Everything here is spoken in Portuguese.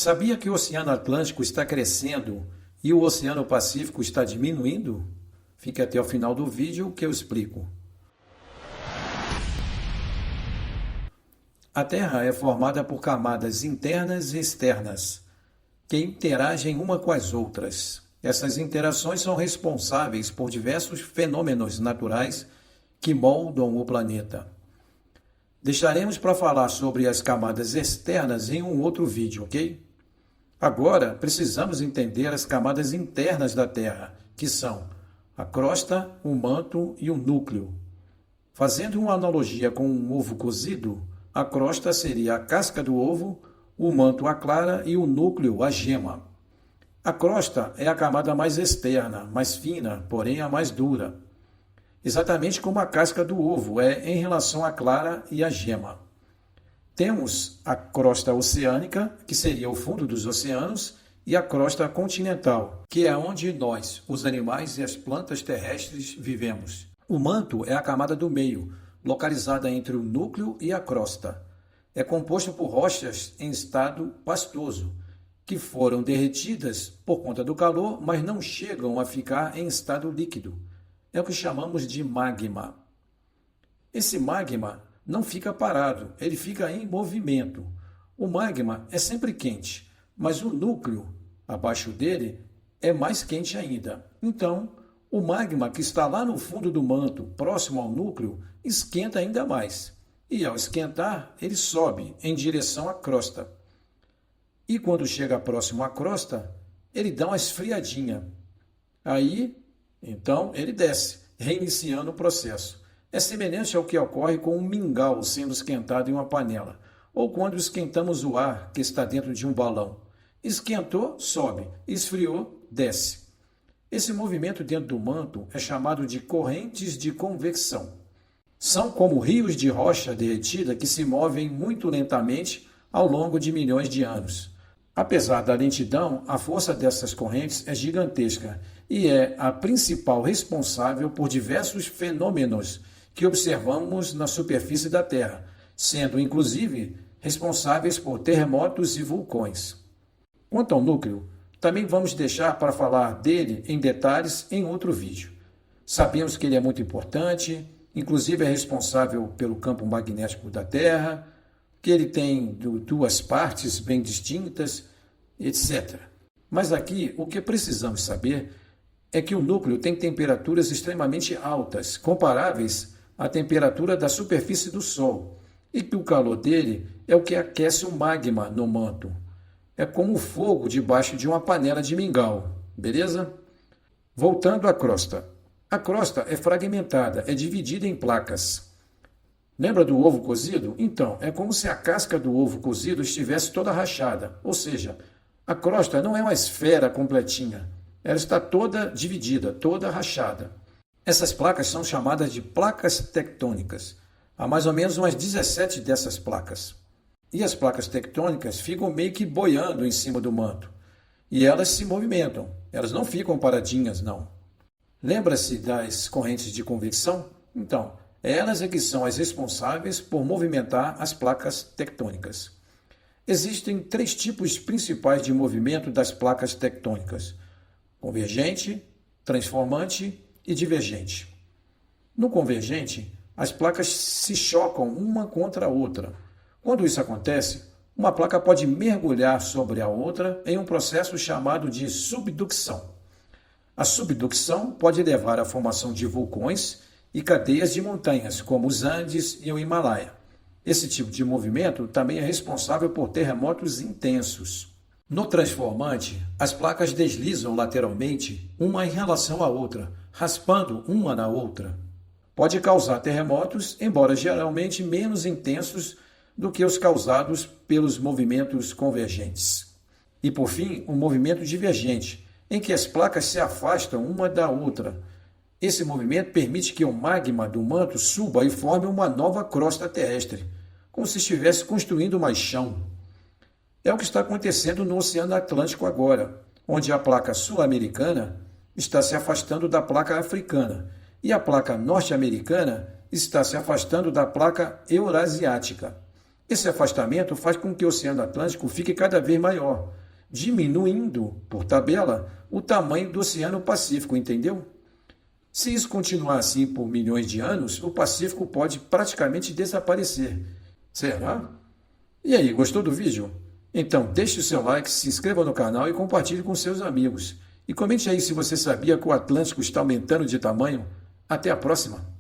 Sabia que o Oceano Atlântico está crescendo e o Oceano Pacífico está diminuindo? Fique até o final do vídeo que eu explico. A Terra é formada por camadas internas e externas, que interagem uma com as outras. Essas interações são responsáveis por diversos fenômenos naturais que moldam o planeta. Deixaremos para falar sobre as camadas externas em um outro vídeo, ok? Agora, precisamos entender as camadas internas da Terra, que são a crosta, o manto e o núcleo. Fazendo uma analogia com um ovo cozido, a crosta seria a casca do ovo, o manto a clara e o núcleo a gema. A crosta é a camada mais externa, mais fina, porém a mais dura. Exatamente como a casca do ovo é em relação à clara e à gema. Temos a crosta oceânica, que seria o fundo dos oceanos, e a crosta continental, que é onde nós, os animais e as plantas terrestres, vivemos. O manto é a camada do meio, localizada entre o núcleo e a crosta. É composto por rochas em estado pastoso, que foram derretidas por conta do calor, mas não chegam a ficar em estado líquido. É o que chamamos de magma. Esse magma não fica parado, ele fica em movimento. O magma é sempre quente, mas o núcleo, abaixo dele, é mais quente ainda. Então, o magma que está lá no fundo do manto, próximo ao núcleo, esquenta ainda mais. E ao esquentar, ele sobe em direção à crosta. E quando chega próximo à crosta, ele dá uma esfriadinha. Aí, então, ele desce, reiniciando o processo. É semelhante ao que ocorre com um mingau sendo esquentado em uma panela, ou quando esquentamos o ar que está dentro de um balão. Esquentou, sobe. Esfriou, desce. Esse movimento dentro do manto é chamado de correntes de convecção. São como rios de rocha derretida que se movem muito lentamente ao longo de milhões de anos. Apesar da lentidão, a força dessas correntes é gigantesca e é a principal responsável por diversos fenômenos que observamos na superfície da Terra, sendo inclusive responsáveis por terremotos e vulcões. Quanto ao núcleo, também vamos deixar para falar dele em detalhes em outro vídeo. Sabemos que ele é muito importante, inclusive é responsável pelo campo magnético da Terra, que ele tem duas partes bem distintas, etc. Mas aqui o que precisamos saber é que o núcleo tem temperaturas extremamente altas, comparáveis à temperatura da superfície do Sol, e que o calor dele é o que aquece o magma no manto. É como o fogo debaixo de uma panela de mingau, beleza? Voltando à crosta. A crosta é fragmentada, é dividida em placas. Lembra do ovo cozido? Então, é como se a casca do ovo cozido estivesse toda rachada, ou seja, a crosta não é uma esfera completinha, ela está toda dividida, toda rachada. Essas placas são chamadas de placas tectônicas. Há mais ou menos umas 17 dessas placas. E as placas tectônicas ficam meio que boiando em cima do manto. E elas se movimentam, elas não ficam paradinhas, não. Lembra-se das correntes de convecção? Então, elas é que são as responsáveis por movimentar as placas tectônicas. Existem 3 tipos principais de movimento das placas tectônicas: convergente, transformante e divergente. No convergente, as placas se chocam uma contra a outra. Quando isso acontece, uma placa pode mergulhar sobre a outra em um processo chamado de subducção. A subducção pode levar à formação de vulcões e cadeias de montanhas, como os Andes e o Himalaia. Esse tipo de movimento também é responsável por terremotos intensos. No transformante, as placas deslizam lateralmente, uma em relação à outra, raspando uma na outra. Pode causar terremotos, embora geralmente menos intensos do que os causados pelos movimentos convergentes. E, por fim, o movimento divergente, em que as placas se afastam uma da outra. Esse movimento permite que o magma do manto suba e forme uma nova crosta terrestre, como se estivesse construindo mais chão. É o que está acontecendo no Oceano Atlântico agora, onde a placa sul-americana está se afastando da placa africana e a placa norte-americana está se afastando da placa eurasiática. Esse afastamento faz com que o Oceano Atlântico fique cada vez maior, diminuindo, por tabela, o tamanho do Oceano Pacífico, entendeu? Se isso continuar assim por milhões de anos, o Pacífico pode praticamente desaparecer. Será? E aí, gostou do vídeo? Então deixe o seu like, se inscreva no canal e compartilhe com seus amigos. E comente aí se você sabia que o Atlântico está aumentando de tamanho. Até a próxima!